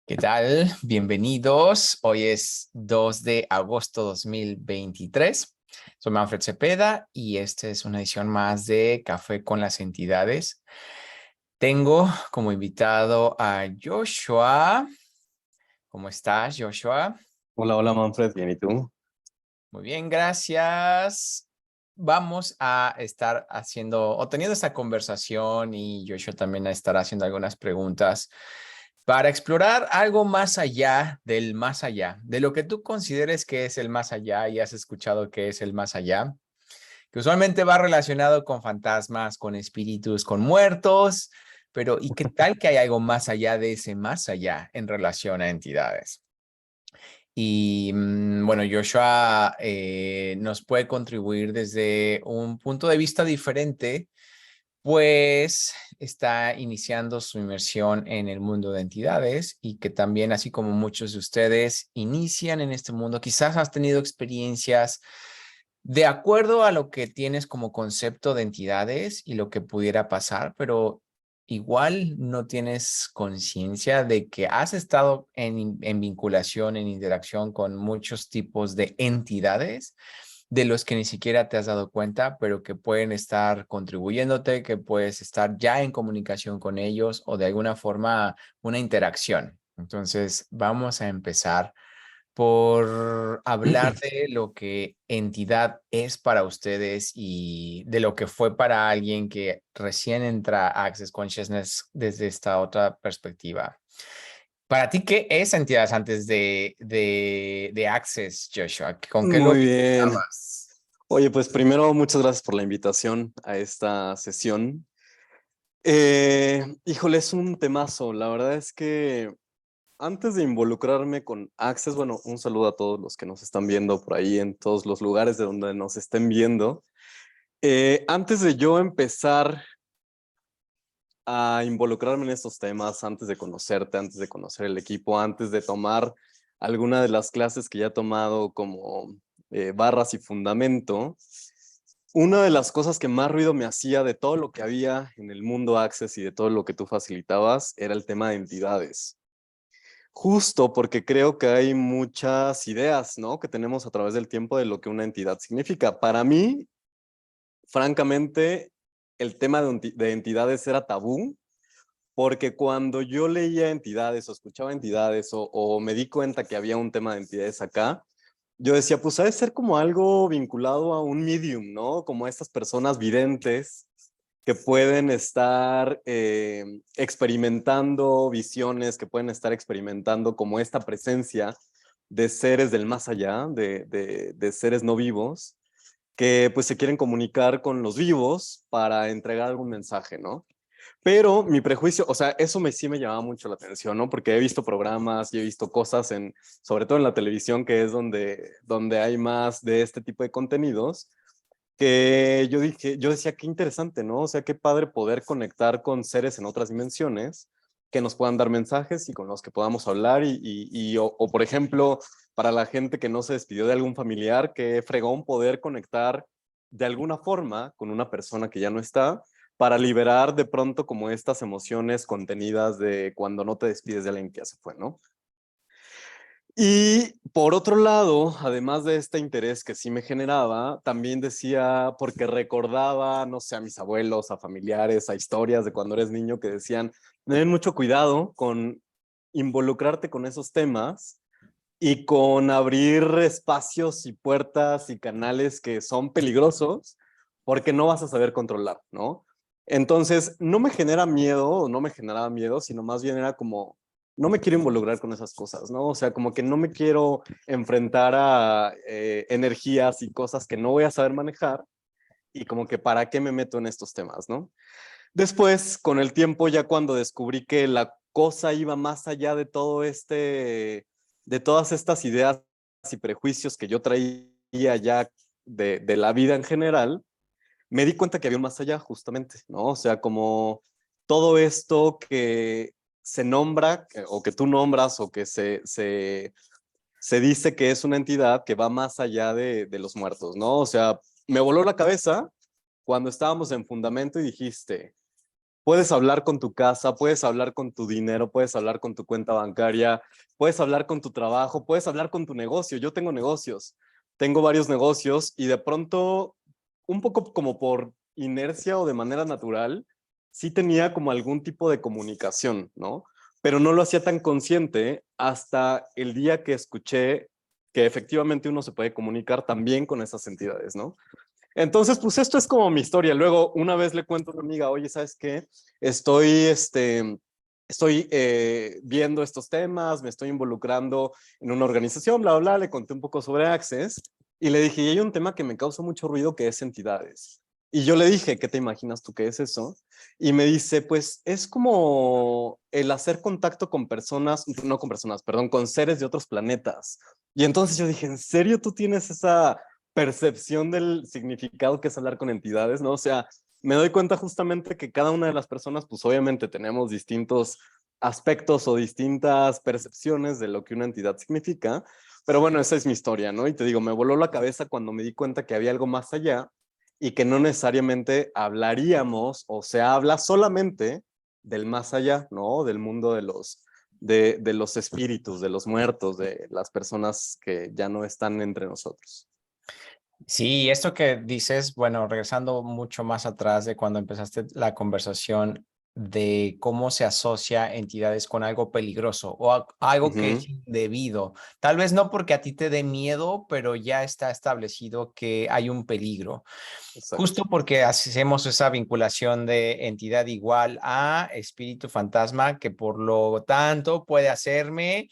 ¿Qué tal? Bienvenidos. Hoy es 2 de agosto 2023. Soy Manfred Cepeda y esta es una edición más de Café con las Entidades. Tengo como invitado a Joshua. ¿Cómo estás, Joshua? Hola, hola Manfred, bien, ¿y tú? Muy bien, gracias. Vamos a estar haciendo o teniendo esta conversación y Joshua también a estar haciendo algunas preguntas para explorar algo más allá del más allá, de lo que tú consideres que es el más allá y has escuchado que es el más allá, que usualmente va relacionado con fantasmas, con espíritus, con muertos, pero ¿y qué tal que hay algo más allá de ese más allá en relación a entidades? Y bueno, Joshua nos puede contribuir desde un punto de vista diferente, pues está iniciando su inmersión en el mundo de entidades y que también, así como muchos de ustedes inician en este mundo, quizás has tenido experiencias de acuerdo a lo que tienes como concepto de entidades y lo que pudiera pasar, pero igual no tienes conciencia de que has estado en vinculación, en interacción con muchos tipos de entidades de los que ni siquiera te has dado cuenta, pero que pueden estar contribuyéndote, que puedes estar ya en comunicación con ellos o de alguna forma una interacción. Entonces, vamos a empezar por hablar de lo que entidad es para ustedes y de lo que fue para alguien que recién entra a Access Consciousness desde esta otra perspectiva. Para ti, ¿qué es entidades antes de Access, Joshua? ¿Con qué lo Muy bien. vinculabas? Oye, pues primero, muchas gracias por la invitación a esta sesión. Híjole, es un temazo. La verdad es que antes de involucrarme con Access, bueno, un saludo a todos los que nos están viendo por ahí en todos los lugares de donde nos estén viendo. Antes de yo empezar a involucrarme en estos temas, antes de conocerte, antes de conocer el equipo, antes de tomar alguna de las clases que ya he tomado como barras y fundamento, una de las cosas que más ruido me hacía de todo lo que había en el mundo Access y de todo lo que tú facilitabas era el tema de entidades. Justo porque creo que hay muchas ideas, ¿no? Que tenemos a través del tiempo de lo que una entidad significa. Para mí, francamente, el tema de entidades era tabú, porque cuando yo leía entidades o escuchaba entidades o me di cuenta que había un tema de entidades acá, yo decía, pues ha de ser como algo vinculado a un medium, ¿no? Como a estas personas videntes que pueden estar experimentando visiones, que pueden estar experimentando como esta presencia de seres del más allá, de seres no vivos, que pues se quieren comunicar con los vivos para entregar algún mensaje, ¿no? Pero mi prejuicio, o sea, eso sí me llamaba mucho la atención, ¿no? Porque he visto programas y he visto cosas sobre todo en la televisión, que es donde hay más de este tipo de contenidos, que yo decía, qué interesante, ¿no? O sea, qué padre poder conectar con seres en otras dimensiones que nos puedan dar mensajes y con los que podamos hablar o por ejemplo, para la gente que no se despidió de algún familiar, qué fregón poder conectar de alguna forma con una persona que ya no está para liberar de pronto como estas emociones contenidas de cuando no te despides de alguien que ya se fue, ¿no? Y por otro lado, además de este interés que sí me generaba, también decía, porque recordaba, no sé, a mis abuelos, a familiares, a historias de cuando eres niño que decían, ten mucho cuidado con involucrarte con esos temas y con abrir espacios y puertas y canales que son peligrosos porque no vas a saber controlar, ¿no? Entonces, no me genera miedo, o no me generaba miedo, sino más bien era como, no me quiero involucrar con esas cosas, ¿no? O sea, como que no me quiero enfrentar a energías y cosas que no voy a saber manejar y como que para qué me meto en estos temas, ¿no? Después, con el tiempo, ya cuando descubrí que la cosa iba más allá de de todas estas ideas y prejuicios que yo traía ya de la vida en general, me di cuenta que había un más allá, justamente, ¿no? O sea, como todo esto que se nombra, o que tú nombras, o que se dice que es una entidad que va más allá de los muertos, ¿no? O sea, me voló la cabeza cuando estábamos en fundamento y dijiste, puedes hablar con tu casa, puedes hablar con tu dinero, puedes hablar con tu cuenta bancaria, puedes hablar con tu trabajo, puedes hablar con tu negocio. Yo tengo negocios, tengo varios negocios y de pronto, un poco como por inercia o de manera natural, sí tenía como algún tipo de comunicación, ¿no? Pero no lo hacía tan consciente hasta el día que escuché que efectivamente uno se puede comunicar también con esas entidades, ¿no? Entonces, pues esto es como mi historia. Luego, una vez le cuento a una amiga, oye, ¿sabes qué? Estoy viendo estos temas, me estoy involucrando en una organización, bla, bla, bla, le conté un poco sobre Access y le dije, y hay un tema que me causa mucho ruido que es entidades. Y yo le dije, ¿qué te imaginas tú que es eso? Y me dice, pues es como el hacer contacto con personas, no con personas, perdón, con seres de otros planetas. Y entonces yo dije, ¿en serio tú tienes esa percepción del significado que es hablar con entidades, ¿no? O sea, me doy cuenta justamente que cada una de las personas, pues obviamente tenemos distintos aspectos o distintas percepciones de lo que una entidad significa, pero bueno, esa es mi historia, ¿no? Y te digo, me voló la cabeza cuando me di cuenta que había algo más allá y que no necesariamente hablaríamos o se habla solamente del más allá, ¿no? Del mundo de los espíritus, de los muertos, de las personas que ya no están entre nosotros. Sí, esto que dices, bueno, regresando mucho más atrás de cuando empezaste la conversación de cómo se asocia entidades con algo peligroso o algo que es Ujú, indebido. Tal vez no porque a ti te dé miedo, pero ya está establecido que hay un peligro. exacto. Justo porque hacemos esa vinculación de entidad igual a espíritu fantasma, que por lo tanto puede hacerme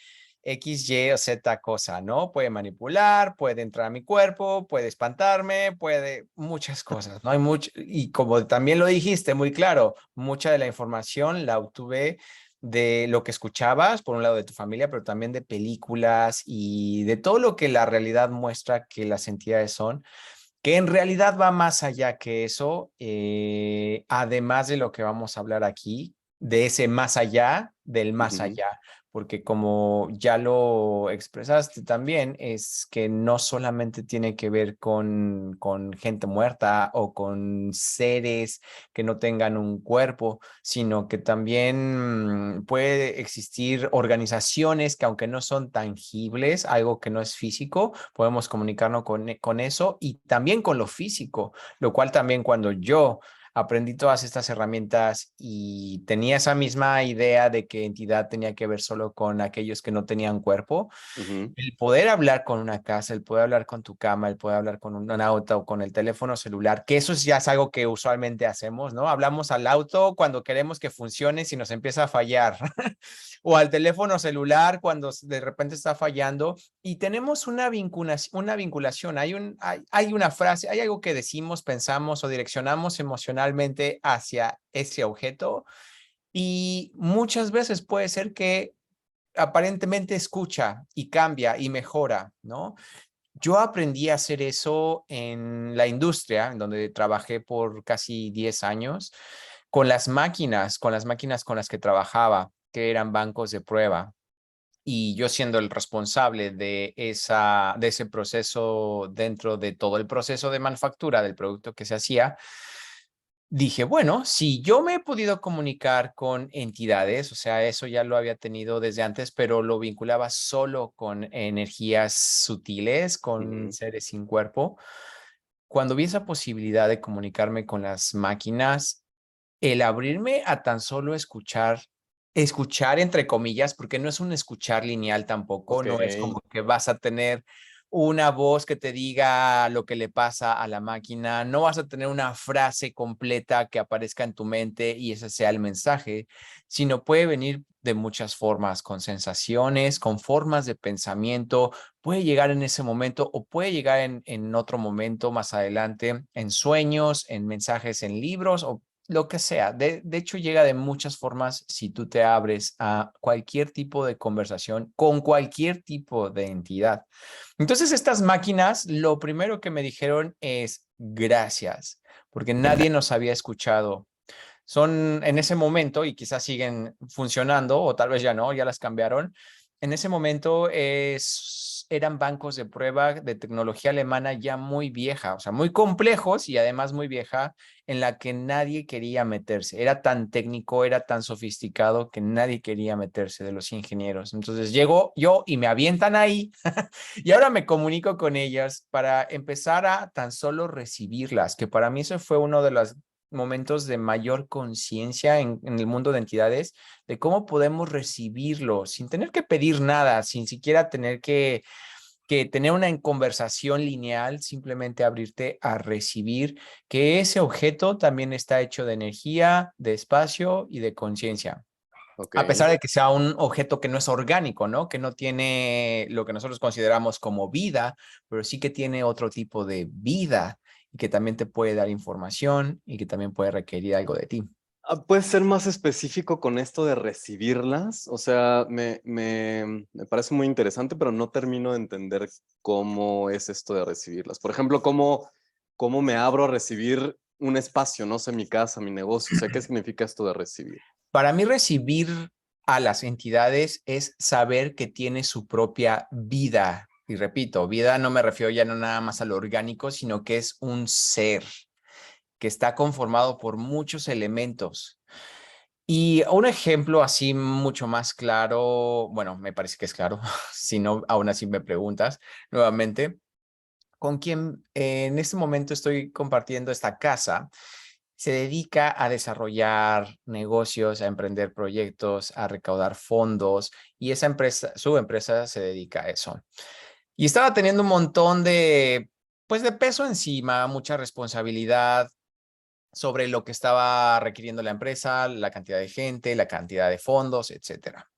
X, Y o Z cosa, ¿no? Puede manipular, puede entrar a mi cuerpo, puede espantarme, puede muchas cosas, ¿no? Hay mucho, y como también lo dijiste muy claro, mucha de la información la obtuve de lo que escuchabas, por un lado de tu familia, pero también de películas y de todo lo que la realidad muestra que las entidades son, que en realidad va más allá que eso, además de lo que vamos a hablar aquí, de ese más allá del más Ujú. allá, porque como ya lo expresaste también, es que no solamente tiene que ver con gente muerta o con seres que no tengan un cuerpo, sino que también puede existir organizaciones que aunque no son tangibles, algo que no es físico, podemos comunicarnos con eso y también con lo físico, lo cual también cuando yo aprendí todas estas herramientas y tenía esa misma idea de que entidad tenía que ver solo con aquellos que no tenían cuerpo, Ujú, el poder hablar con una casa, el poder hablar con tu cama, el poder hablar con un auto o con el teléfono celular, que eso ya es algo que usualmente hacemos, ¿no? Hablamos al auto cuando queremos que funcione si nos empieza a fallar, o al teléfono celular cuando de repente está fallando y tenemos una vinculación, hay una frase, hay algo que decimos, pensamos o direccionamos emocionalmente hacia ese objeto y muchas veces puede ser que aparentemente escucha y cambia y mejora, ¿no? Yo aprendí a hacer eso en la industria, en donde trabajé por casi 10 años, con las máquinas con las que trabajaba, que eran bancos de prueba. Y yo siendo el responsable de ese proceso dentro de todo el proceso de manufactura del producto que se hacía, dije, bueno, si yo me he podido comunicar con entidades, o sea, eso ya lo había tenido desde antes, pero lo vinculaba solo con energías sutiles, con ujú. seres sin cuerpo. Cuando vi esa posibilidad de comunicarme con las máquinas, el abrirme a tan solo escuchar entre comillas, porque no es un escuchar lineal tampoco, Ok. no es como que vas a tener una voz que te diga lo que le pasa a la máquina, no vas a tener una frase completa que aparezca en tu mente y ese sea el mensaje, sino puede venir de muchas formas, con sensaciones, con formas de pensamiento, puede llegar en ese momento o puede llegar en otro momento más adelante, en sueños, en mensajes en libros o lo que sea. De hecho, llega de muchas formas si tú te abres a cualquier tipo de conversación con cualquier tipo de entidad. Entonces, estas máquinas, lo primero que me dijeron es gracias, porque nadie nos había escuchado. Son en ese momento, y quizás siguen funcionando, o tal vez ya no, ya las cambiaron, En ese momento eran bancos de prueba de tecnología alemana ya muy vieja, o sea, muy complejos y además muy vieja, en la que nadie quería meterse. Era tan técnico, era tan sofisticado que nadie quería meterse de los ingenieros. Entonces llego yo y me avientan ahí y ahora me comunico con ellas para empezar a tan solo recibirlas, que para mí eso fue uno de los momentos de mayor conciencia en el mundo de entidades, de cómo podemos recibirlo sin tener que pedir nada, sin siquiera tener que tener una conversación lineal, simplemente abrirte a recibir que ese objeto también está hecho de energía, de espacio y de conciencia. Ok. A pesar de que sea un objeto que no es orgánico, ¿no? Que no tiene lo que nosotros consideramos como vida, pero sí que tiene otro tipo de vida y que también te puede dar información y que también puede requerir algo de ti. ¿Puedes ser más específico con esto de recibirlas? O sea, me parece muy interesante, pero no termino de entender cómo es esto de recibirlas. Por ejemplo, cómo me abro a recibir un espacio, no sé, mi casa, mi negocio. O sea, ¿qué significa esto de recibir? Para mí recibir a las entidades es saber que tiene su propia vida. Y repito, vida no me refiero ya no nada más a lo orgánico, sino que es un ser que está conformado por muchos elementos. Y un ejemplo así mucho más claro, bueno, me parece que es claro, si no, aún así me preguntas nuevamente, con quien en este momento estoy compartiendo esta casa, se dedica a desarrollar negocios, a emprender proyectos, a recaudar fondos y esa empresa, su empresa se dedica a eso. Y estaba teniendo un montón de, pues de peso encima, mucha responsabilidad sobre lo que estaba requiriendo la empresa, la cantidad de gente, la cantidad de fondos, etcétera.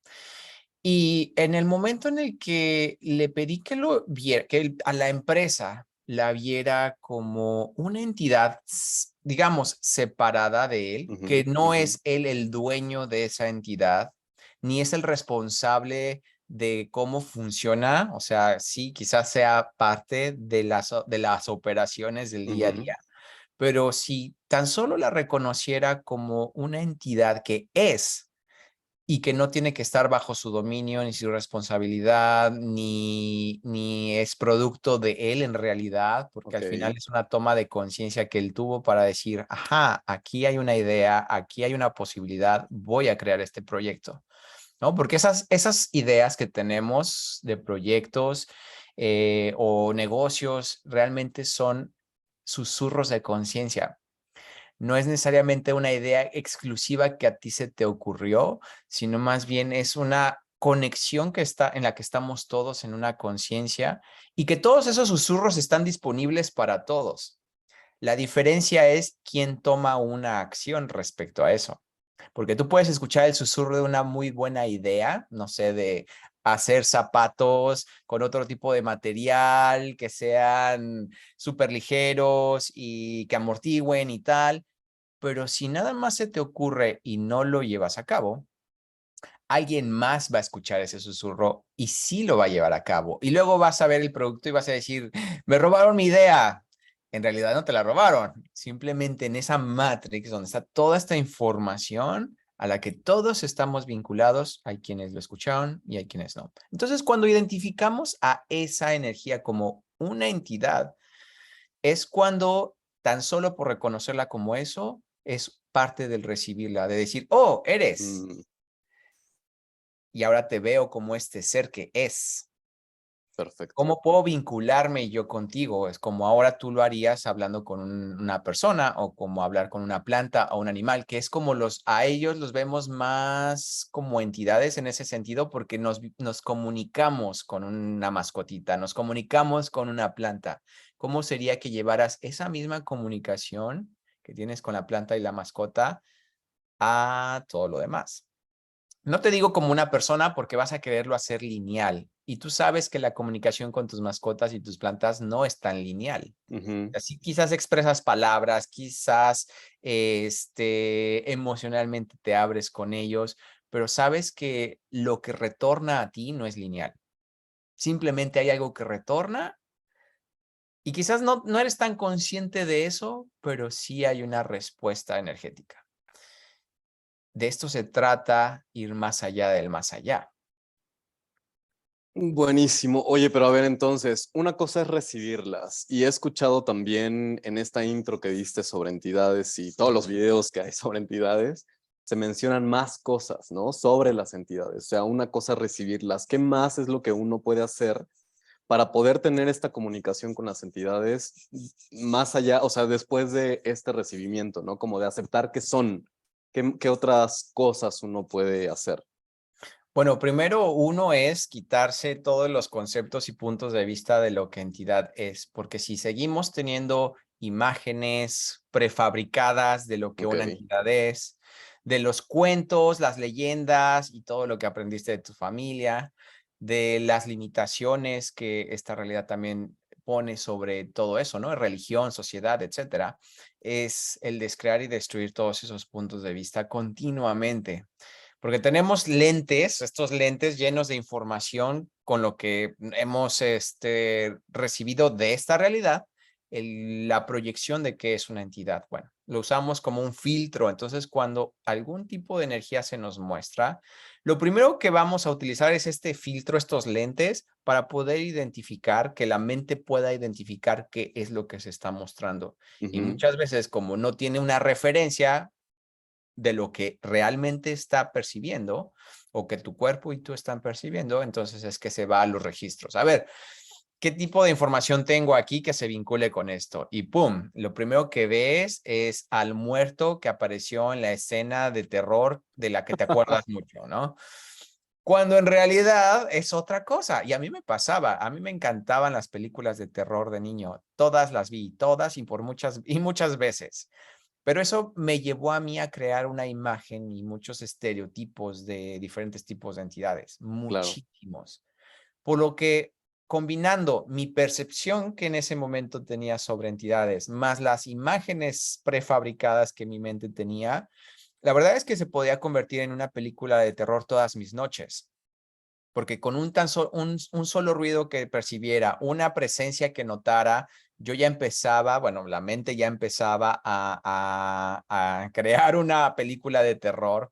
Y en el momento en el que le pedí que lo viera, a la empresa la viera como una entidad, digamos, separada de él, que Ujú, no ujú. es él el dueño de esa entidad, ni es el responsable de cómo funciona, o sea, sí, quizás sea parte de las operaciones del día a Ujú. día, pero si tan solo la reconociera como una entidad que es y que no tiene que estar bajo su dominio, ni su responsabilidad, ni es producto de él en realidad, porque Ok. al final es una toma de conciencia que él tuvo para decir, ajá, aquí hay una idea, aquí hay una posibilidad, voy a crear este proyecto, ¿no? Porque esas ideas que tenemos de proyectos o negocios realmente son susurros de conciencia. No es necesariamente una idea exclusiva que a ti se te ocurrió, sino más bien es una conexión que está en la que estamos todos en una conciencia y que todos esos susurros están disponibles para todos. La diferencia es quién toma una acción respecto a eso. Porque tú puedes escuchar el susurro de una muy buena idea, no sé, de hacer zapatos con otro tipo de material, que sean súper ligeros y que amortigüen y tal, pero si nada más se te ocurre y no lo llevas a cabo, alguien más va a escuchar ese susurro y sí lo va a llevar a cabo. Y luego vas a ver el producto y vas a decir, me robaron mi idea. En realidad no te la robaron. Simplemente en esa matrix donde está toda esta información a la que todos estamos vinculados, hay quienes lo escucharon y hay quienes no. Entonces, cuando identificamos a esa energía como una entidad, es cuando tan solo por reconocerla como eso, es parte del recibirla, de decir, oh, eres, Mm, y ahora te veo como este ser que es. perfecto. ¿Cómo puedo vincularme yo contigo? Es como ahora tú lo harías hablando con una persona o como hablar con una planta o un animal, que es como a ellos los vemos más como entidades en ese sentido porque nos comunicamos con una mascotita, nos comunicamos con una planta. ¿Cómo sería que llevaras esa misma comunicación que tienes con la planta y la mascota a todo lo demás? No te digo como una persona porque vas a quererlo hacer lineal y tú sabes que la comunicación con tus mascotas y tus plantas no es tan lineal. Ujú. Así quizás expresas palabras, quizás emocionalmente te abres con ellos, pero sabes que lo que retorna a ti no es lineal. Simplemente hay algo que retorna y quizás no eres tan consciente de eso, pero sí hay una respuesta energética. De esto se trata ir más allá del más allá. Buenísimo. Oye, pero a ver, entonces, una cosa es recibirlas y he escuchado también en esta intro que diste sobre entidades y todos los videos que hay sobre entidades, se mencionan más cosas, ¿no? Sobre las entidades. O sea, una cosa es recibirlas. ¿Qué más es lo que uno puede hacer para poder tener esta comunicación con las entidades más allá, o sea, después de este recibimiento, ¿no? Como de aceptar que son, qué otras cosas uno puede hacer? Bueno, primero uno es quitarse todos los conceptos y puntos de vista de lo que entidad es, porque si seguimos teniendo imágenes prefabricadas de lo que Ok, una entidad es, de los cuentos, las leyendas y todo lo que aprendiste de tu familia, de las limitaciones que esta realidad también pone sobre todo eso, ¿no? Religión, sociedad, etcétera, es el descrear y destruir todos esos puntos de vista continuamente. Porque tenemos lentes, estos lentes llenos de información con lo que hemos recibido de esta realidad, la proyección de qué es una entidad. Bueno, lo usamos como un filtro. Entonces, cuando algún tipo de energía se nos muestra, lo primero que vamos a utilizar es este filtro, estos lentes, para poder identificar, que la mente pueda identificar qué es lo que se está mostrando. Y ujú, muchas veces, como no tiene una referencia de lo que realmente está percibiendo o que tu cuerpo y tú están percibiendo, entonces es que se va a los registros. A ver, ¿qué tipo de información tengo aquí que se vincule con esto? Y pum, lo primero que ves es al muerto que apareció en la escena de terror de la que te acuerdas mucho, ¿no? Cuando en realidad es otra cosa. Y a mí me pasaba, a mí me encantaban las películas de terror de niño. Todas las vi, todas y muchas veces. Pero eso me llevó a mí a crear una imagen y muchos estereotipos de diferentes tipos de entidades, claro. muchísimos. Por lo que combinando mi percepción que en ese momento tenía sobre entidades, más las imágenes prefabricadas que mi mente tenía, la verdad es que se podía convertir en una película de terror todas mis noches. Porque con un solo ruido que percibiera, una presencia que notara, yo ya empezaba, bueno, la mente ya empezaba a crear una película de terror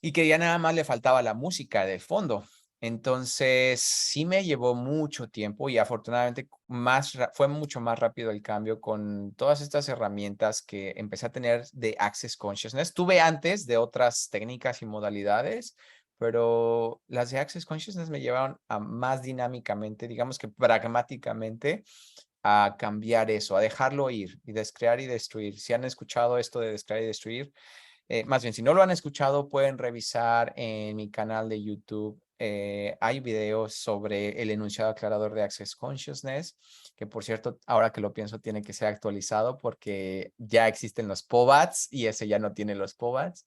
y que ya nada más le faltaba la música de fondo. Entonces, sí me llevó mucho tiempo y afortunadamente fue mucho más rápido el cambio con todas estas herramientas que empecé a tener de Access Consciousness. Tuve antes de otras técnicas y modalidades, pero las de Access Consciousness me llevaron a más dinámicamente, digamos que pragmáticamente, a cambiar eso, a dejarlo ir y descrear y destruir. Si han escuchado esto de descrear y destruir, más bien, si no lo han escuchado, pueden revisar en mi canal de YouTube. Hay videos sobre el enunciado aclarador de Access Consciousness, que por cierto, ahora que lo pienso, tiene que ser actualizado porque ya existen los POBATs y ese ya no tiene los POBATs.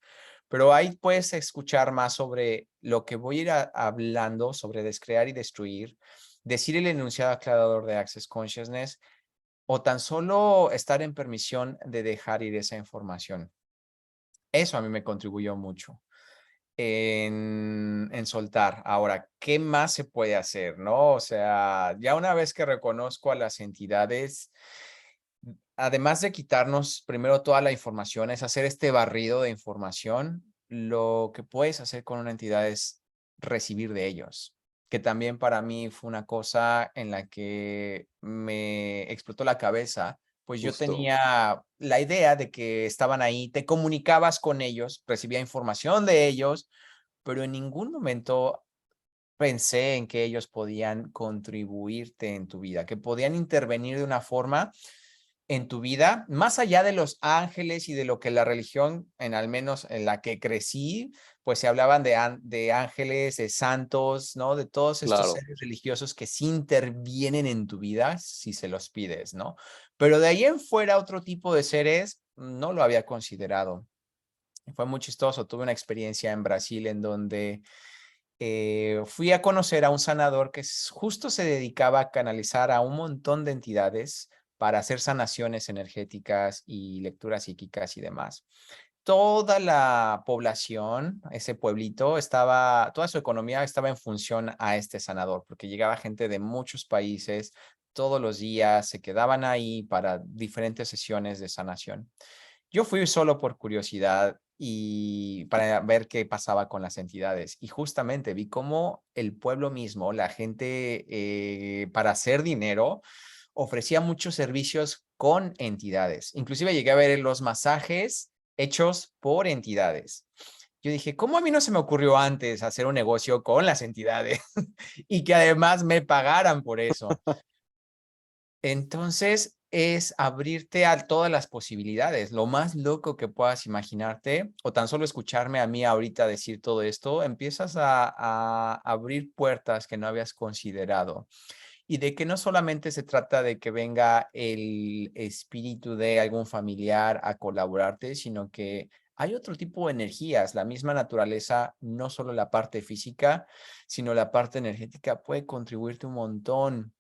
Pero ahí puedes escuchar más sobre lo que voy a ir hablando sobre descrear y destruir, decir el enunciado aclarador de Access Consciousness o tan solo estar en permisión de dejar ir esa información. Eso a mí me contribuyó mucho en soltar. Ahora, ¿qué más se puede hacer, no? O sea, ya una vez que reconozco a las entidades, además de quitarnos primero toda la información, es hacer este barrido de información. Lo que puedes hacer con una entidad es recibir de ellos, que también para mí fue una cosa en la que me explotó la cabeza, pues yo Justo. tenía la idea de que estaban ahí, te comunicabas con ellos, recibía información de ellos, pero en ningún momento pensé en que ellos podían contribuirte en tu vida, que podían intervenir de una forma en tu vida, más allá de los ángeles y de lo que la religión, en al menos en la que crecí, pues se hablaban de ángeles, de santos, ¿no? De todos estos Claro. seres religiosos que sí intervienen en tu vida si se los pides, ¿no? Pero de ahí en fuera, otro tipo de seres no lo había considerado. Fue muy chistoso. Tuve una experiencia en Brasil en donde fui a conocer a un sanador que justo se dedicaba a canalizar a un montón de entidades para hacer sanaciones energéticas y lecturas psíquicas y demás. Toda la población, ese pueblito, toda su economía estaba en función a este sanador, porque llegaba gente de muchos países todos los días, se quedaban ahí para diferentes sesiones de sanación. Yo fui solo por curiosidad y para ver qué pasaba con las entidades. Y justamente vi cómo el pueblo mismo, la gente, para hacer dinero, ofrecía muchos servicios con entidades. Inclusive llegué a ver los masajes hechos por entidades. Yo dije, ¿cómo a mí no se me ocurrió antes hacer un negocio con las entidades y que además me pagaran por eso? Entonces, es abrirte a todas las posibilidades. Lo más loco que puedas imaginarte, o tan solo escucharme a mí ahorita decir todo esto, empiezas a abrir puertas que no habías considerado. Y de que no solamente se trata de que venga el espíritu de algún familiar a colaborarte, sino que hay otro tipo de energías. La misma naturaleza, no solo la parte física, sino la parte energética puede contribuirte un montón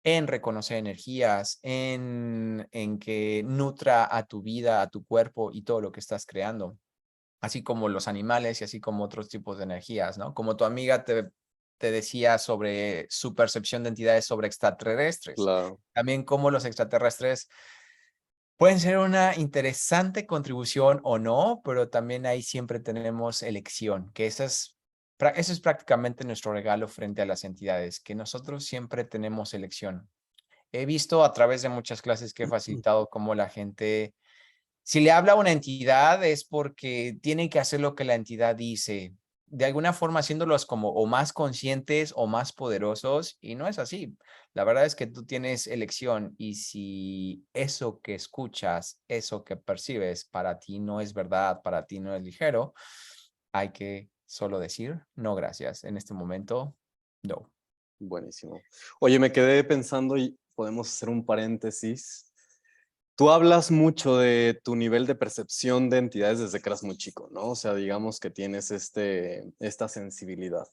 en reconocer energías, en que nutra a tu vida, a tu cuerpo y todo lo que estás creando. Así como los animales y así como otros tipos de energías, ¿no? Como tu amiga te decía sobre su percepción de entidades sobre extraterrestres. Claro. También como los extraterrestres pueden ser una interesante contribución o no, pero también ahí siempre tenemos elección, que eso es prácticamente nuestro regalo frente a las entidades, que nosotros siempre tenemos elección. He visto a través de muchas clases que he facilitado cómo la gente, si le habla a una entidad es porque tiene que hacer lo que la entidad dice, de alguna forma haciéndolos como o más conscientes o más poderosos, y no es así. La verdad es que tú tienes elección y si eso que escuchas, eso que percibes para ti no es verdad, para ti no es ligero, hay que solo decir no gracias. En este momento, no. Buenísimo. Oye, me quedé pensando y podemos hacer un paréntesis. Tú hablas mucho de tu nivel de percepción de entidades desde que eras muy chico, ¿no? O sea, digamos que tienes esta sensibilidad.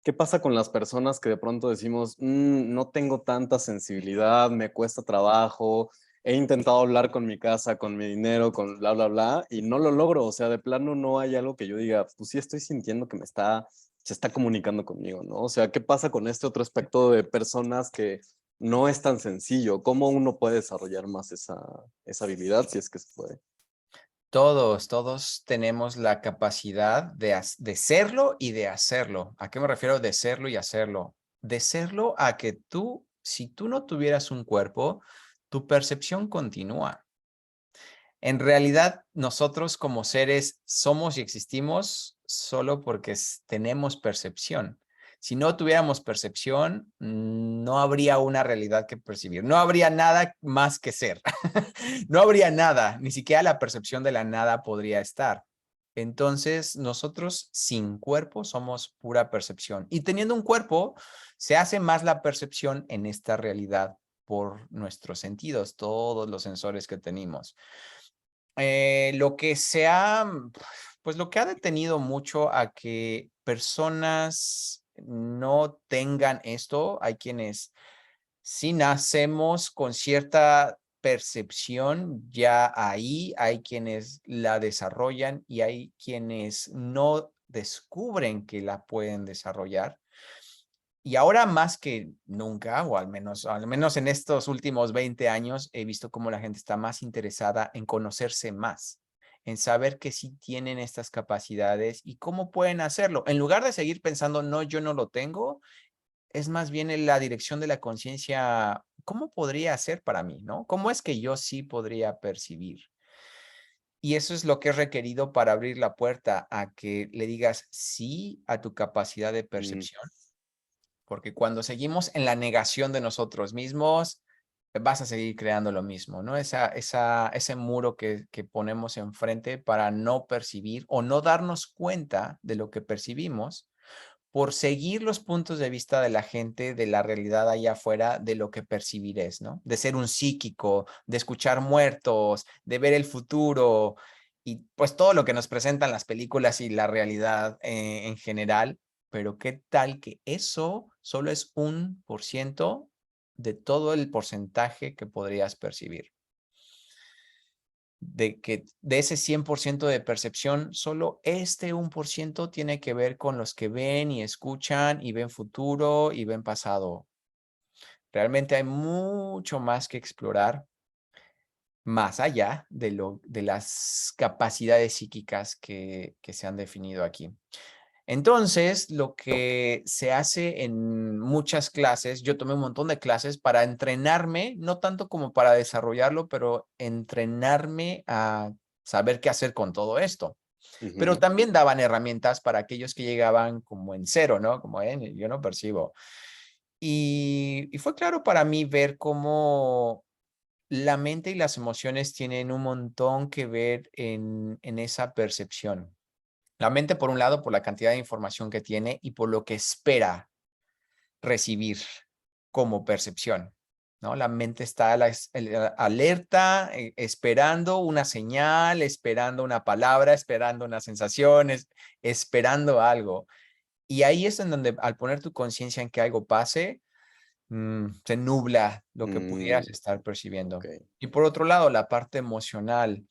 ¿Qué pasa con las personas que de pronto decimos, no tengo tanta sensibilidad, me cuesta trabajo, he intentado hablar con mi casa, con mi dinero, con bla, bla, bla, y no lo logro? O sea, de plano no hay algo que yo diga, pues sí estoy sintiendo que se está comunicando conmigo, ¿no? O sea, ¿qué pasa con este otro aspecto de personas que no es tan sencillo? ¿Cómo uno puede desarrollar más esa habilidad si es que se puede? Todos tenemos la capacidad de serlo y de hacerlo. ¿A qué me refiero de serlo y hacerlo? De serlo a que tú, si tú no tuvieras un cuerpo, tu percepción continúa. En realidad, nosotros como seres somos y existimos solo porque tenemos percepción. Si no tuviéramos percepción, no habría una realidad que percibir. No habría nada más que ser. No habría nada, ni siquiera la percepción de la nada podría estar. Entonces, nosotros sin cuerpo somos pura percepción. Y teniendo un cuerpo, se hace más la percepción en esta realidad por nuestros sentidos, todos los sensores que tenemos. Lo que se ha, pues lo que ha detenido mucho a que personas no tengan esto, hay quienes sí nacemos con cierta percepción ya ahí, hay quienes la desarrollan y hay quienes no descubren que la pueden desarrollar. Y ahora más que nunca, o al menos en estos últimos 20 años, he visto cómo la gente está más interesada en conocerse más, en saber que sí tienen estas capacidades y cómo pueden hacerlo. En lugar de seguir pensando, no, yo no lo tengo, es más bien en la dirección de la conciencia, ¿cómo podría ser para mí, no? ¿Cómo es que yo sí podría percibir? Y eso es lo que es requerido para abrir la puerta a que le digas sí a tu capacidad de Mm, percepción, porque cuando seguimos en la negación de nosotros mismos, vas a seguir creando lo mismo, ¿no? Ese muro que ponemos enfrente para no percibir o no darnos cuenta de lo que percibimos por seguir los puntos de vista de la gente, de la realidad allá afuera, de lo que percibir es, ¿no? De ser un psíquico, de escuchar muertos, de ver el futuro y pues todo lo que nos presentan las películas y la realidad en general. Pero ¿qué tal que eso solo es 1% de todo el porcentaje que podrías percibir? De que de ese 100% de percepción, solo este 1% tiene que ver con los que ven y escuchan y ven futuro y ven pasado. Realmente hay mucho más que explorar más allá de las capacidades psíquicas que se han definido aquí. Entonces, lo que se hace en muchas clases, yo tomé un montón de clases para entrenarme, no tanto como para desarrollarlo, pero entrenarme a saber qué hacer con todo esto. Pero Ujú. también daban herramientas para aquellos que llegaban como en cero, ¿no? Como, yo no percibo. Y fue claro para mí ver cómo la mente y las emociones tienen un montón que ver en esa percepción. La mente, por un lado, por la cantidad de información que tiene y por lo que espera recibir como percepción, ¿no? La mente está alerta, esperando una señal, esperando una palabra, esperando una sensación, esperando algo. Y ahí es en donde, al poner tu conciencia en que algo pase, se nubla lo que Mm, pudieras estar ok, percibiendo. Y por otro lado, la parte emocional,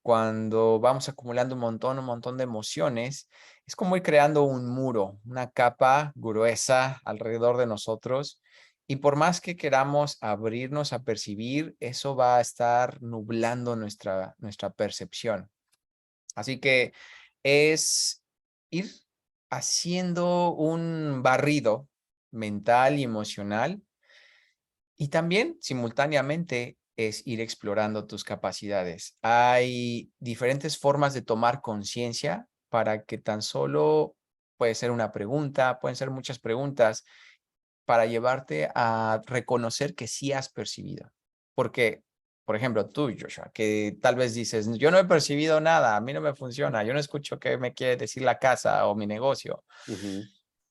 cuando vamos acumulando un montón de emociones, es como ir creando un muro, una capa gruesa alrededor de nosotros. Y por más que queramos abrirnos a percibir, eso va a estar nublando nuestra percepción. Así que es ir haciendo un barrido mental y emocional, y también, simultáneamente, es ir explorando tus capacidades. Hay diferentes formas de tomar conciencia para que tan solo puede ser una pregunta, pueden ser muchas preguntas, para llevarte a reconocer que sí has percibido. Porque, por ejemplo, tú, Joshua, que tal vez dices, yo no he percibido nada, a mí no me funciona, yo no escucho qué me quiere decir la casa o mi negocio. ujú.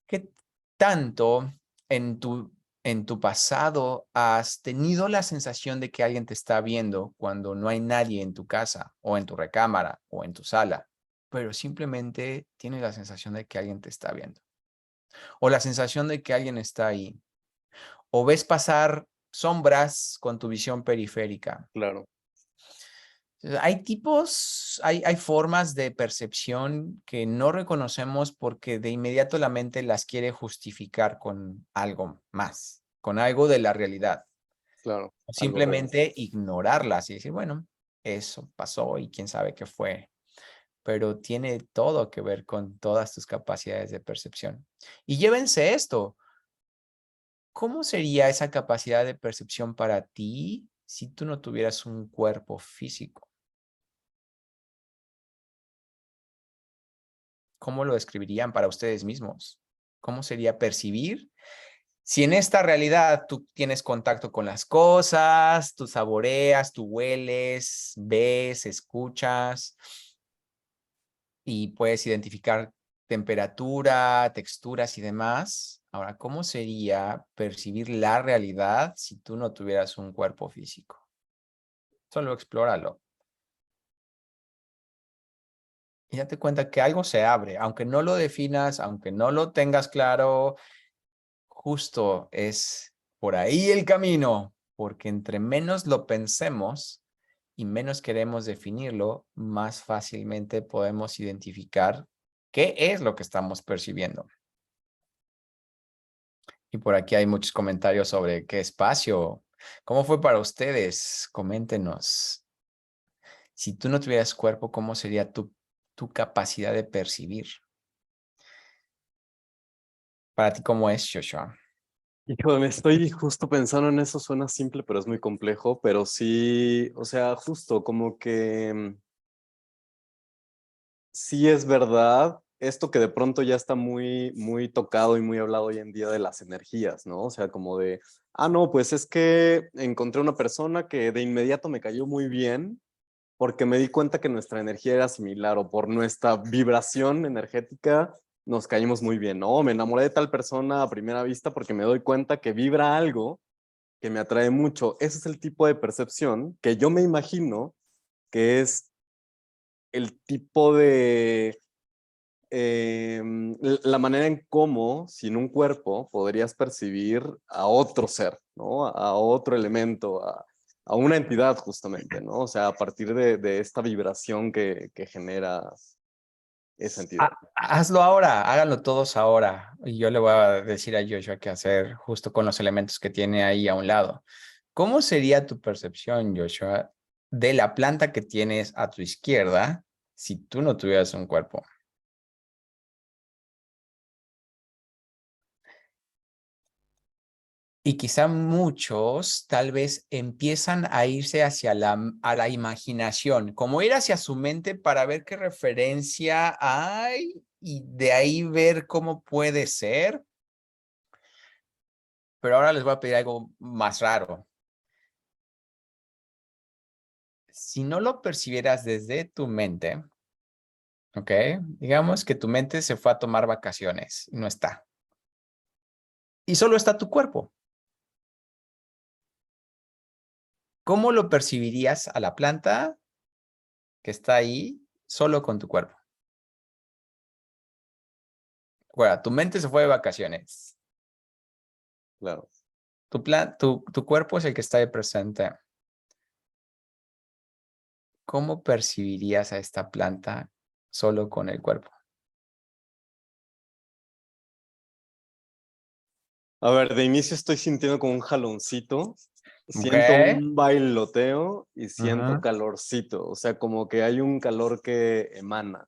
¿Qué tanto en tu pasado has tenido la sensación de que alguien te está viendo cuando no hay nadie en tu casa o en tu recámara o en tu sala, pero simplemente tienes la sensación de que alguien te está viendo? O la sensación de que alguien está ahí. O ves pasar sombras con tu visión periférica. Claro, Hay tipos, hay formas de percepción que no reconocemos porque de inmediato la mente las quiere justificar con algo más, con algo de la realidad. claro, O algo real. simplemente ignorarlas y decir, bueno, eso pasó y quién sabe qué fue. Pero tiene todo que ver con todas tus capacidades de percepción. Y llévense esto. ¿Cómo sería esa capacidad de percepción para ti si tú no tuvieras un cuerpo físico? ¿Cómo lo describirían para ustedes mismos? ¿Cómo sería percibir? Si en esta realidad tú tienes contacto con las cosas, tú saboreas, tú hueles, ves, escuchas y puedes identificar temperatura, texturas y demás. Ahora, ¿cómo sería percibir la realidad si tú no tuvieras un cuerpo físico? Solo explóralo. Y date cuenta que algo se abre, aunque no lo definas, aunque no lo tengas claro, justo es por ahí el camino, porque entre menos lo pensemos y menos queremos definirlo, más fácilmente podemos identificar qué es lo que estamos percibiendo. Y por aquí hay muchos comentarios sobre qué espacio. ¿Cómo fue para ustedes? Coméntenos. Si tú no tuvieras cuerpo, ¿cómo sería tu capacidad de percibir? Para ti, ¿cómo es, Joshua? Híjole, estoy justo pensando en eso, suena simple, pero es muy complejo, pero sí, o sea, justo como que sí es verdad esto que de pronto ya está muy, muy tocado y muy hablado hoy en día de las energías, ¿no? O sea, como de, no, pues es que encontré una persona que de inmediato me cayó muy bien porque me di cuenta que nuestra energía era similar o por nuestra vibración energética nos caímos muy bien, ¿no? Me enamoré de tal persona a primera vista porque me doy cuenta que vibra algo que me atrae mucho. Ese es el tipo de percepción que yo me imagino que es el tipo de la manera en cómo, sin un cuerpo, podrías percibir a otro ser, ¿no? A otro elemento, a una entidad justamente, ¿no? O sea, a partir de esta vibración que genera esa entidad. Hazlo ahora, háganlo todos ahora. Y yo le voy a decir a Joshua qué hacer justo con los elementos que tiene ahí a un lado. ¿Cómo sería tu percepción, Joshua? de la planta que tienes a tu izquierda si tú no tuvieras un cuerpo? Y quizá muchos tal vez empiezan a irse hacia a la imaginación, como ir hacia su mente para ver qué referencia hay y de ahí ver cómo puede ser. Pero ahora les voy a pedir algo más raro. Si no lo percibieras desde tu mente, ¿ok? Digamos que tu mente se fue a tomar vacaciones y no está. Y solo está tu cuerpo. ¿Cómo lo percibirías a la planta que está ahí solo con tu cuerpo? Bueno, tu mente se fue de vacaciones. Claro. Tu cuerpo es el que está ahí presente. ¿Cómo percibirías a esta planta solo con el cuerpo? A ver, de inicio estoy sintiendo como un jaloncito, ¿Ok? siento un bailoteo y siento Ujú. calorcito, o sea, como que hay un calor que emana. O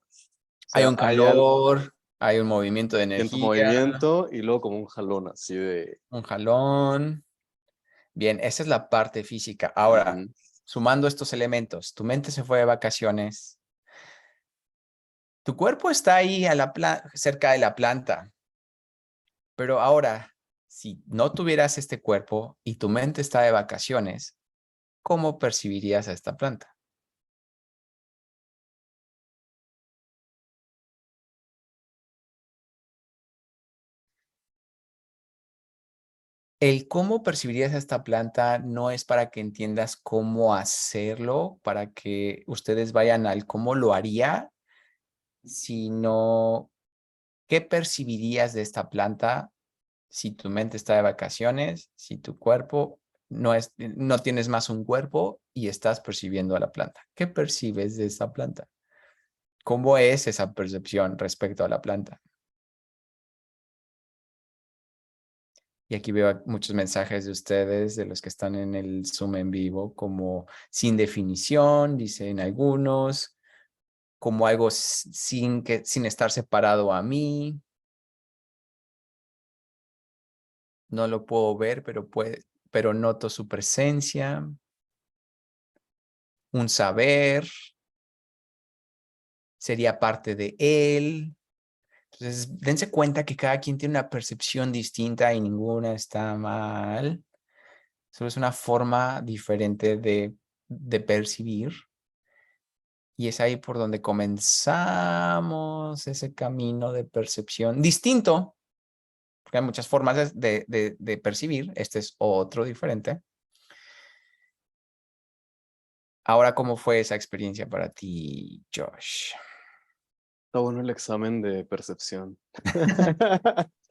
Hay sea, un calor, hay un movimiento de siento energía, movimiento y luego como un jalón así de... un jalón. Bien, esa es la parte física. Ahora, Ujú. sumando estos elementos, tu mente se fue de vacaciones, tu cuerpo está ahí cerca de la planta, pero ahora, si no tuvieras este cuerpo y tu mente está de vacaciones, ¿cómo percibirías a esta planta? El cómo percibirías a esta planta no es para que entiendas cómo hacerlo, para que ustedes vayan al cómo lo haría, sino qué percibirías de esta planta si tu mente está de vacaciones, si tu cuerpo no tienes más un cuerpo y estás percibiendo a la planta. ¿Qué percibes de esa planta? ¿Cómo es esa percepción respecto a la planta? Y aquí veo muchos mensajes de ustedes, de los que están en el Zoom en vivo, como sin definición, dicen algunos, como algo sin estar separado a mí. No lo puedo ver, pero noto su presencia, un saber, sería parte de él. Entonces, dense cuenta que cada quien tiene una percepción distinta y ninguna está mal. Solo es una forma diferente de percibir. Y es ahí por donde comenzamos ese camino de percepción distinto, porque hay muchas formas de percibir. Este es otro diferente. Ahora, ¿cómo fue esa experiencia para ti, Josh? Está bueno el examen de percepción.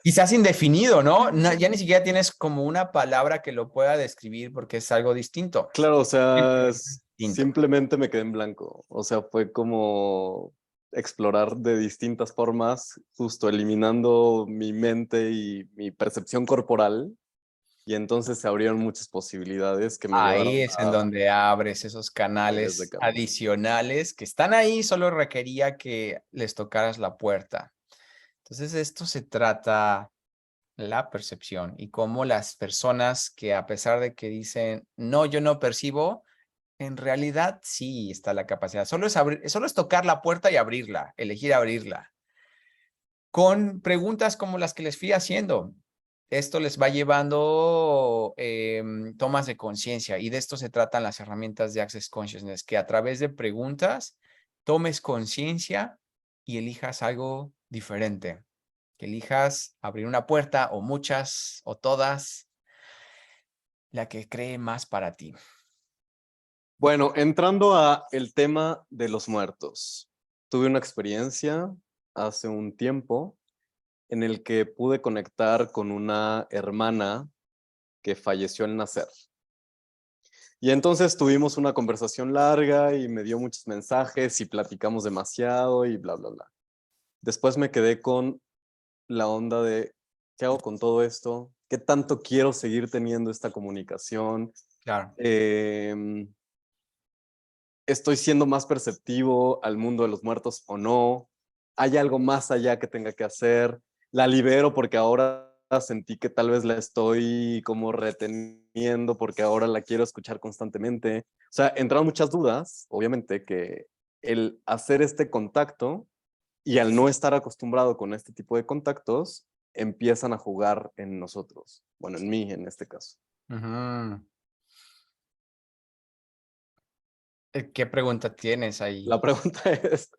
Quizás indefinido, ¿no? Ya ni siquiera tienes como una palabra que lo pueda describir porque es algo distinto. Claro, o sea, Simplemente distinto. simplemente me quedé en blanco. O sea, fue como explorar de distintas formas, justo eliminando mi mente y mi percepción corporal. Y entonces se abrieron muchas posibilidades que me Ahí llevaron es en a donde abres esos miles de canales caminos. adicionales que están ahí, solo requería que les tocaras la puerta. Entonces, de esto se trata la percepción y cómo las personas que a pesar de que dicen, no, yo no percibo, en realidad sí está la capacidad. Solo es tocar la puerta y abrirla, elegir abrirla. Con preguntas como las que les fui haciendo. Esto les va llevando tomas de conciencia y de esto se tratan las herramientas de Access Consciousness, que a través de preguntas tomes conciencia y elijas algo diferente, que elijas abrir una puerta o muchas o todas, la que cree más para ti. Bueno, entrando a el tema de los muertos. Tuve una experiencia hace un tiempo en el que pude conectar con una hermana que falleció al nacer. Y entonces tuvimos una conversación larga y me dio muchos mensajes y platicamos demasiado y bla, bla, bla. Después me quedé con la onda de, ¿qué hago con todo esto? ¿Qué tanto quiero seguir teniendo esta comunicación? Claro. Eh, ¿Estoy siendo más perceptivo al mundo de los muertos o no? ¿Hay algo más allá que tenga que hacer? ¿La libero porque ahora sentí que tal vez la estoy como reteniendo porque ahora la quiero escuchar constantemente? O sea, entraron muchas dudas, obviamente, que el hacer este contacto y al no estar acostumbrado con este tipo de contactos, empiezan a jugar en nosotros. Bueno, en mí, en este caso. Ujú. ¿Qué pregunta tienes La ahí? pregunta es,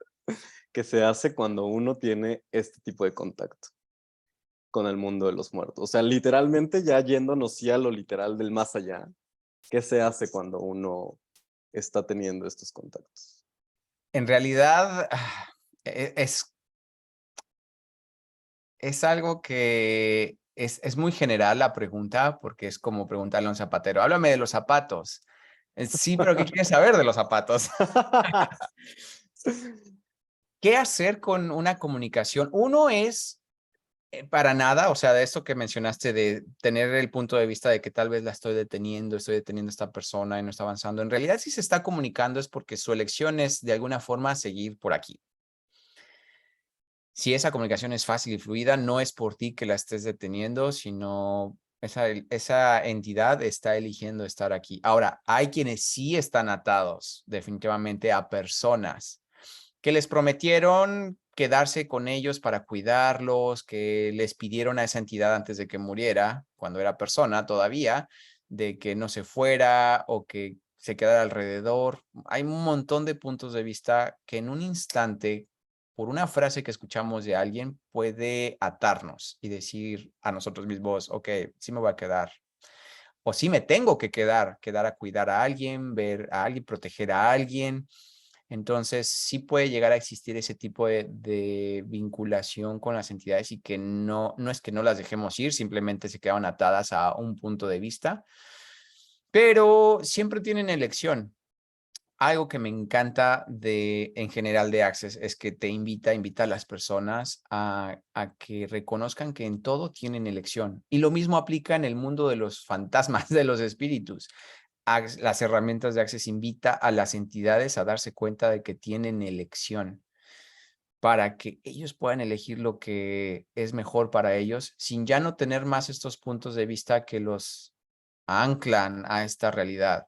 ¿qué se hace cuando uno tiene este tipo de contacto con el mundo de los muertos? O sea, literalmente ya yéndonos sí a lo literal del más allá, ¿qué se hace cuando uno está teniendo estos contactos? En realidad, es algo que es muy general la pregunta, porque es como preguntarle a un zapatero, háblame de los zapatos. Sí, pero ¿qué quieres saber de los zapatos? ¿Qué hacer con una comunicación? Uno es para nada, o sea, de esto que mencionaste de tener el punto de vista de que tal vez la estoy deteniendo a esta persona y no está avanzando. En realidad, si se está comunicando es porque su elección es de alguna forma seguir por aquí. Si esa comunicación es fácil y fluida, no es por ti que la estés deteniendo, sino esa entidad está eligiendo estar aquí. Ahora, hay quienes sí están atados definitivamente a personas que les prometieron quedarse con ellos para cuidarlos, que les pidieron a esa entidad antes de que muriera, cuando era persona todavía, de que no se fuera o que se quedara alrededor. Hay un montón de puntos de vista que en un instante, por una frase que escuchamos de alguien, puede atarnos y decir a nosotros mismos, ok, sí me voy a quedar. O sí me tengo que quedar a cuidar a alguien, ver a alguien, proteger a alguien. Entonces, sí puede llegar a existir ese tipo de vinculación con las entidades y que no es que no las dejemos ir, simplemente se quedan atadas a un punto de vista, pero siempre tienen elección. Algo que me encanta en general de Access es que te invita a las personas a que reconozcan que en todo tienen elección. Y lo mismo aplica en el mundo de los fantasmas, de los espíritus. Las herramientas de Access invita a las entidades a darse cuenta de que tienen elección para que ellos puedan elegir lo que es mejor para ellos, sin ya no tener más estos puntos de vista que los anclan a esta realidad,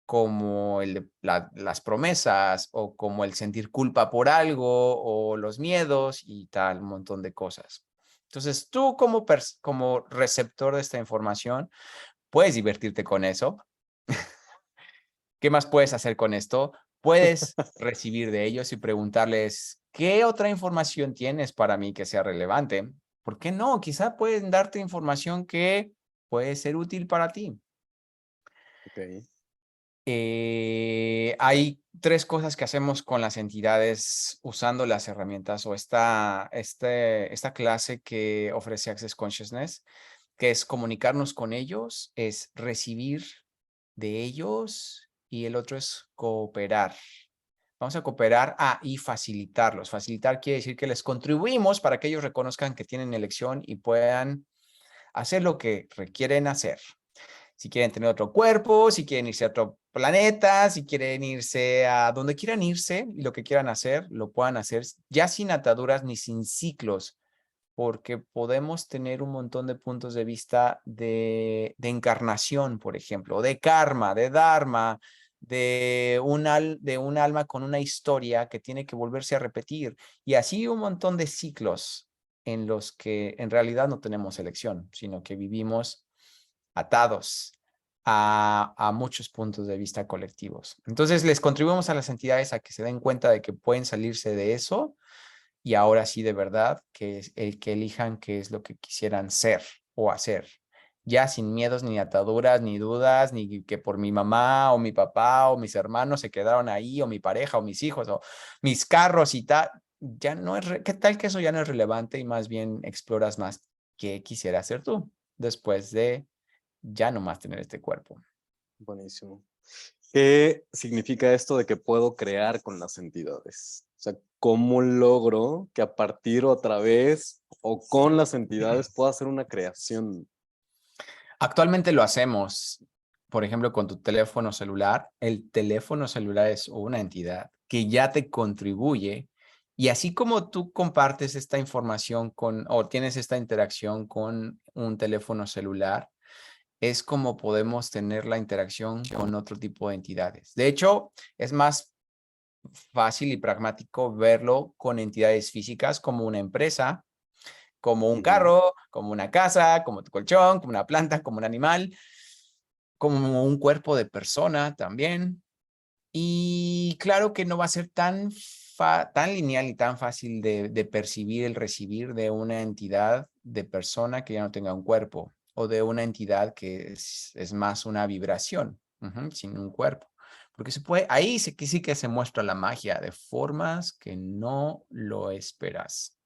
como las promesas o como el sentir culpa por algo o los miedos y tal, un montón de cosas. Entonces, tú como receptor de esta información, puedes divertirte con eso. ¿Qué más puedes hacer con esto? Puedes recibir de ellos y preguntarles, ¿qué otra información tienes para mí que sea relevante? ¿Por qué no? Quizá pueden darte información que puede ser útil para ti. Ok. Hay tres cosas que hacemos con las entidades usando las herramientas o esta clase que ofrece Access Consciousness, que es comunicarnos con ellos, es recibir de ellos y el otro es cooperar. Vamos a cooperar y facilitarlos. Facilitar quiere decir que les contribuimos para que ellos reconozcan que tienen elección y puedan hacer lo que requieren hacer. Si quieren tener otro cuerpo, si quieren irse a otro planeta, si quieren irse a donde quieran irse y lo que quieran hacer, lo puedan hacer ya sin ataduras ni sin ciclos, porque podemos tener un montón de puntos de vista de encarnación, por ejemplo, de karma, de dharma, de un alma con una historia que tiene que volverse a repetir. Y así un montón de ciclos en los que en realidad no tenemos elección, sino que vivimos atados a muchos puntos de vista colectivos. Entonces, les contribuimos a las entidades a que se den cuenta de que pueden salirse de eso y ahora sí de verdad que es el que elijan qué es lo que quisieran ser o hacer. Ya sin miedos, ni ataduras, ni dudas, ni que por mi mamá o mi papá o mis hermanos se quedaron ahí, o mi pareja o mis hijos o mis carros y tal. Ya no es, ¿qué tal que eso ya no es relevante y más bien exploras más qué quisiera hacer tú después de ya no más tener este cuerpo? Buenísimo. ¿Qué significa esto de que puedo crear con las entidades? O sea, ¿cómo logro que a partir o a través o con las entidades pueda hacer una creación? Actualmente lo hacemos. por ejemplo, con tu teléfono celular, el teléfono celular es una entidad que ya te contribuye y así como tú compartes esta información con o tienes esta interacción con un teléfono celular, es como podemos tener la interacción con otro tipo de entidades. De hecho, es más fácil y pragmático verlo con entidades físicas como una empresa, como un Ujú. carro, como una casa, como tu colchón, como una planta, como un animal, como un cuerpo de persona también. Y claro que no va a ser tan lineal y tan fácil de percibir el recibir de una entidad de persona que ya no tenga un cuerpo o de una entidad que es más una vibración, sin un cuerpo. Porque se puede, ahí sí que se muestra la magia de formas que no lo esperas.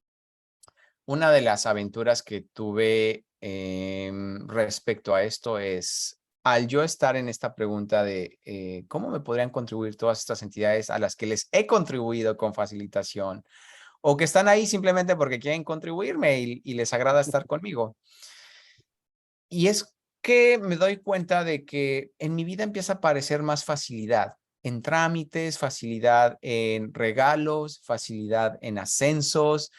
Una de las aventuras que tuve respecto a esto es, al yo estar en esta pregunta de cómo me podrían contribuir todas estas entidades a las que les he contribuido con facilitación o que están ahí simplemente porque quieren contribuirme y les agrada estar conmigo. Y es que me doy cuenta de que en mi vida empieza a aparecer más facilidad en trámites, facilidad en regalos, facilidad en ascensos,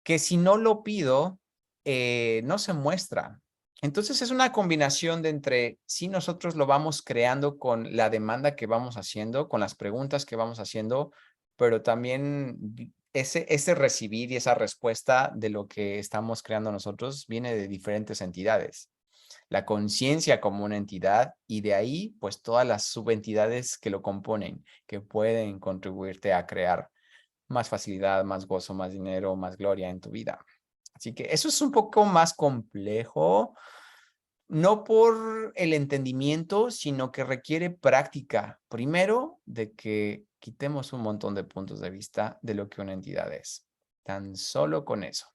que si no lo pido, no se muestra. Entonces es una combinación de entre si nosotros lo vamos creando con la demanda que vamos haciendo, con las preguntas que vamos haciendo, pero también ese recibir y esa respuesta de lo que estamos creando nosotros viene de diferentes entidades. La conciencia como una entidad y de ahí pues todas las subentidades que lo componen, que pueden contribuirte a crear más facilidad, más gozo, más dinero, más gloria en tu vida. Así que eso es un poco más complejo, no por el entendimiento, sino que requiere práctica. Primero, de que quitemos un montón de puntos de vista de lo que una entidad es. Tan solo con eso.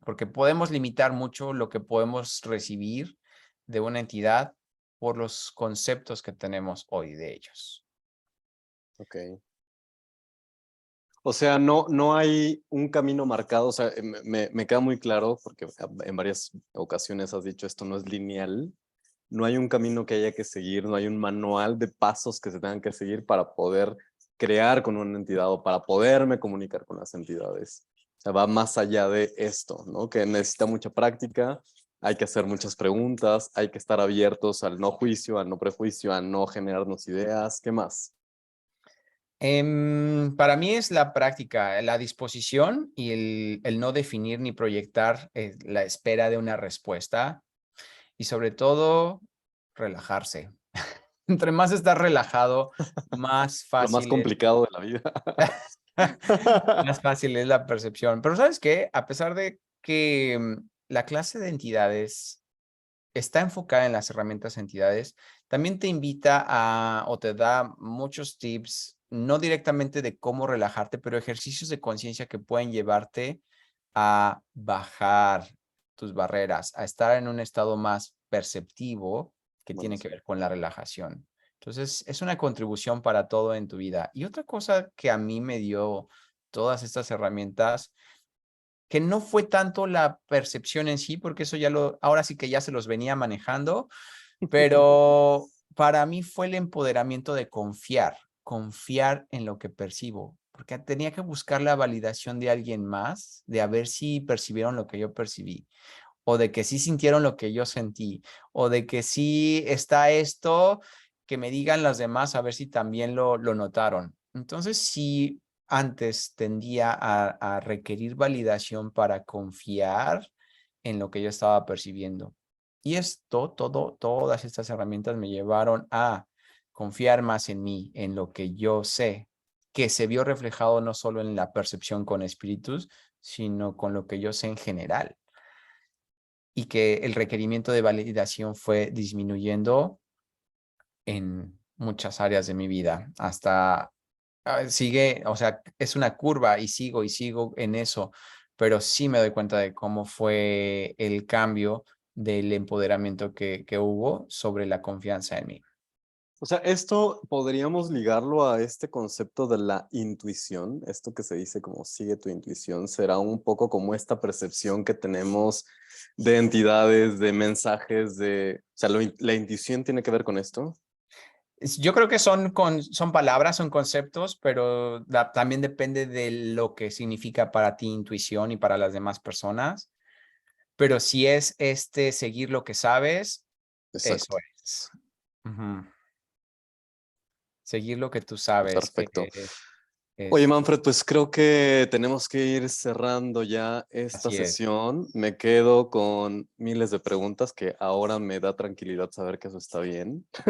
Porque podemos limitar mucho lo que podemos recibir de una entidad por los conceptos que tenemos hoy de ellos. Ok. O sea, no hay un camino marcado, o sea, me queda muy claro porque en varias ocasiones has dicho esto no es lineal, no hay un camino que haya que seguir, no hay un manual de pasos que se tengan que seguir para poder crear con una entidad o para poderme comunicar con las entidades. O sea, va más allá de esto, ¿no? Que necesita mucha práctica, hay que hacer muchas preguntas, hay que estar abiertos al no juicio, al no prejuicio, a no generarnos ideas, ¿qué más? Para mí es la práctica, la disposición y el no definir ni proyectar la espera de una respuesta y sobre todo relajarse. Entre más estás relajado, más Lo más fácil es, complicado de la vida. más fácil es la percepción. Pero ¿sabes qué? A pesar de que la clase de entidades está enfocada en las herramientas entidades, también te invita a o te da muchos tips, no directamente de cómo relajarte, pero ejercicios de conciencia que pueden llevarte a bajar tus barreras, a estar en un estado más perceptivo que Bueno, tiene que sí. ver con la relajación. Entonces, es una contribución para todo en tu vida. Y otra cosa que a mí me dio todas estas herramientas que no fue tanto la percepción en sí, porque eso ahora sí que ya se los venía manejando, pero para mí fue el empoderamiento de confiar en lo que percibo, porque tenía que buscar la validación de alguien más, de a ver si percibieron lo que yo percibí, o de que sí sintieron lo que yo sentí, o de que sí está esto, que me digan los demás a ver si también lo notaron. Entonces, sí, antes tendía a requerir validación para confiar en lo que yo estaba percibiendo. Y todas estas herramientas me llevaron a confiar más en mí, en lo que yo sé, que se vio reflejado no solo en la percepción con espíritus, sino con lo que yo sé en general y que el requerimiento de validación fue disminuyendo en muchas áreas de mi vida. Hasta sigue, o sea, es una curva y sigo en eso, pero sí me doy cuenta de cómo fue el cambio del empoderamiento que hubo sobre la confianza en mí. O sea, esto podríamos ligarlo a este concepto de la intuición, esto que se dice como sigue tu intuición, será un poco como esta percepción que tenemos de entidades, de mensajes, o sea, la intuición tiene que ver con esto. Yo creo que son palabras, son conceptos, pero también depende de lo que significa para ti intuición y para las demás personas. Pero si es seguir lo que sabes, eso Exacto, es. Ujú. Seguir lo que tú sabes. perfecto. Oye, Es, Manfred, pues creo que tenemos que ir cerrando ya esta así es. sesión. Me quedo con miles de preguntas que ahora me da tranquilidad saber que eso está bien. No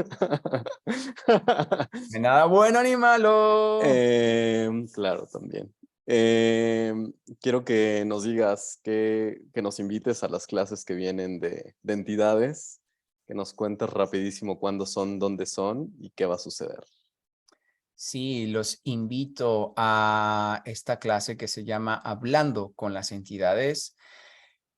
hay nada bueno ni malo. Claro, también. Quiero que nos digas que nos invites a las clases que vienen de entidades, que nos cuentes rapidísimo cuándo son, dónde son y qué va a suceder. Sí, los invito a esta clase que se llama Hablando con las entidades,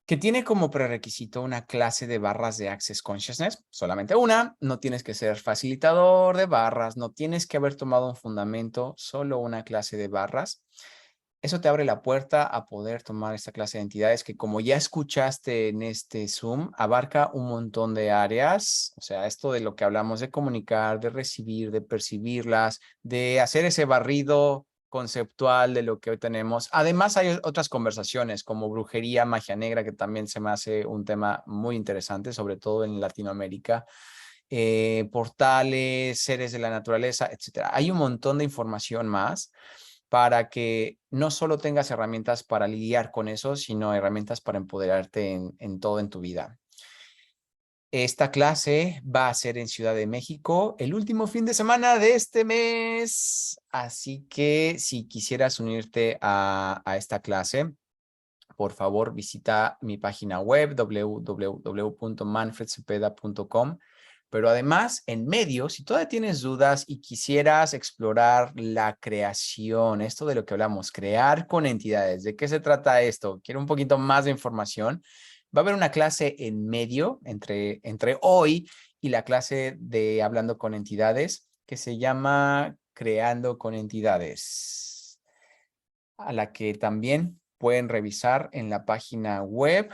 que tiene como prerequisito una clase de barras de Access Consciousness, solamente una. No tienes que ser facilitador de barras, no tienes que haber tomado un fundamento, solo una clase de barras. Eso te abre la puerta a poder tomar esta clase de entidades que, como ya escuchaste en este Zoom, abarca un montón de áreas. O sea, esto de lo que hablamos de comunicar, de recibir, de percibirlas, de hacer ese barrido conceptual de lo que hoy tenemos. Además, hay otras conversaciones como brujería, magia negra, que también se me hace un tema muy interesante, sobre todo en Latinoamérica. Portales, seres de la naturaleza, etcétera. Hay un montón de información más para que no solo tengas herramientas para lidiar con eso, sino herramientas para empoderarte en todo en tu vida. Esta clase va a ser en Ciudad de México el último fin de semana de este mes. Así que si quisieras unirte a esta clase, por favor visita mi página web www.manfredcepeda.com. Pero además, en medio, si todavía tienes dudas y quisieras explorar la creación, esto de lo que hablamos, crear con entidades, ¿de qué se trata esto? Quiero un poquito más de información. Va a haber una clase en medio entre hoy y la clase de Hablando con Entidades que se llama Creando con Entidades, a la que también pueden revisar en la página web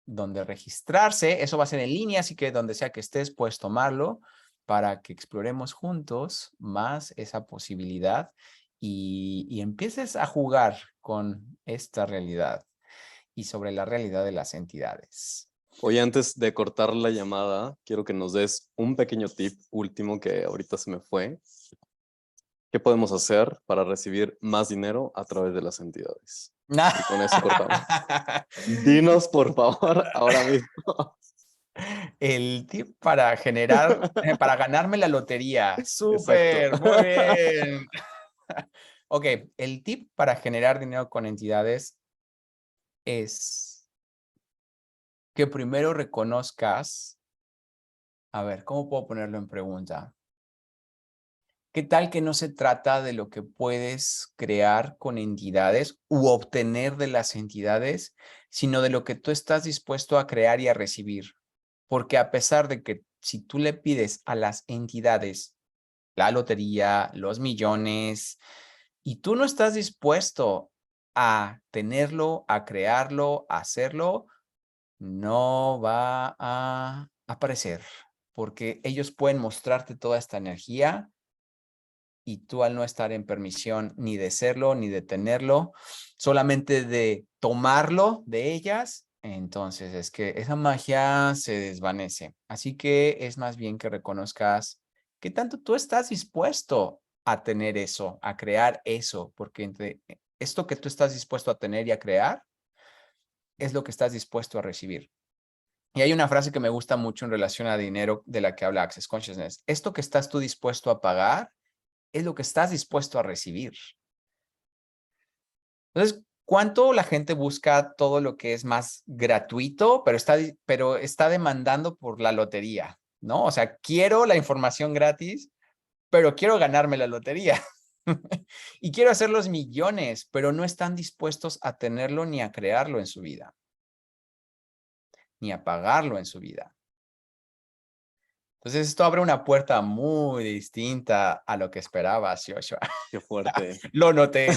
donde registrarse. Eso va a ser en línea, así que donde sea que estés, puedes tomarlo para que exploremos juntos más esa posibilidad y empieces a jugar con esta realidad y sobre la realidad de las entidades. Oye, antes de cortar la llamada, quiero que nos des un pequeño tip último que ahorita se me fue. ¿Qué podemos hacer para recibir más dinero a través de las entidades? Y con eso cortamos. Dinos, por favor, ahora mismo. El tip para para ganarme la lotería. Exacto. Súper, muy bien. Ok, el tip para generar dinero con entidades es que primero reconozcas, a ver, ¿cómo puedo ponerlo en pregunta? ¿Qué tal que no se trata de lo que puedes crear con entidades u obtener de las entidades, sino de lo que tú estás dispuesto a crear y a recibir? Porque a pesar de que si tú le pides a las entidades la lotería, los millones, y tú no estás dispuesto a tenerlo, a crearlo, a hacerlo, no va a aparecer, porque ellos pueden mostrarte toda esta energía y tú, al no estar en permisión ni de serlo, ni de tenerlo, solamente de tomarlo de ellas, entonces es que esa magia se desvanece. Así que es más bien que reconozcas qué tanto tú estás dispuesto a tener eso, a crear eso, porque entre esto que tú estás dispuesto a tener y a crear es lo que estás dispuesto a recibir. Y hay una frase que me gusta mucho en relación a dinero de la que habla Access Consciousness. Esto que estás tú dispuesto a pagar es lo que estás dispuesto a recibir. Entonces, ¿cuánto la gente busca todo lo que es más gratuito, pero está demandando por la lotería, ¿no? O sea, quiero la información gratis, pero quiero ganarme la lotería. Y quiero hacer los millones, pero no están dispuestos a tenerlo ni a crearlo en su vida, ni a pagarlo en su vida. Entonces, esto abre una puerta muy distinta a lo que esperabas, Joshua. Qué fuerte. Lo noté.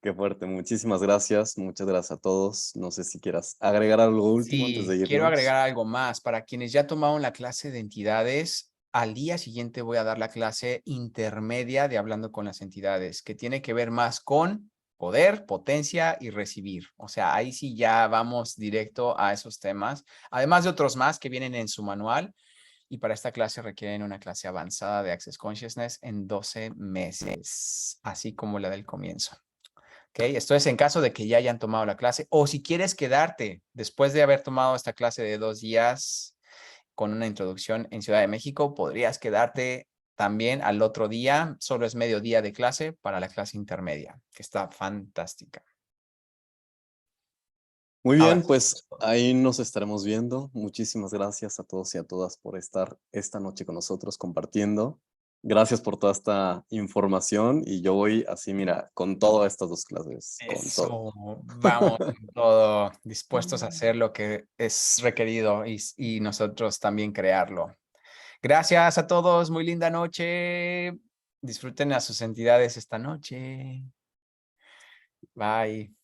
Qué fuerte. Muchísimas gracias. Muchas gracias a todos. No sé si quieras agregar algo último antes de Sí, quiero irnos. agregar algo más. Para quienes ya tomaron la clase de entidades, al día siguiente voy a dar la clase intermedia de Hablando con las Entidades, que tiene que ver más con poder, potencia y recibir. O sea, ahí sí ya vamos directo a esos temas, además de otros más que vienen en su manual. Y para esta clase requieren una clase avanzada de Access Consciousness en 12 meses, así como la del comienzo. ¿Okay? Esto es en caso de que ya hayan tomado la clase o si quieres quedarte después de haber tomado esta clase de 2 días con una introducción en Ciudad de México, podrías quedarte también al otro día. Solo es medio día de clase para la clase intermedia, que está fantástica. Muy Ahora bien, sí. pues ahí nos estaremos viendo. Muchísimas gracias a todos y a todas por estar esta noche con nosotros compartiendo. Gracias por toda esta información y yo voy así, mira, con todas estas 2 clases, con todo. Eso, vamos con todo, dispuestos a hacer lo que es requerido y nosotros también crearlo. Gracias a todos, muy linda noche. Disfruten a sus entidades esta noche. Bye.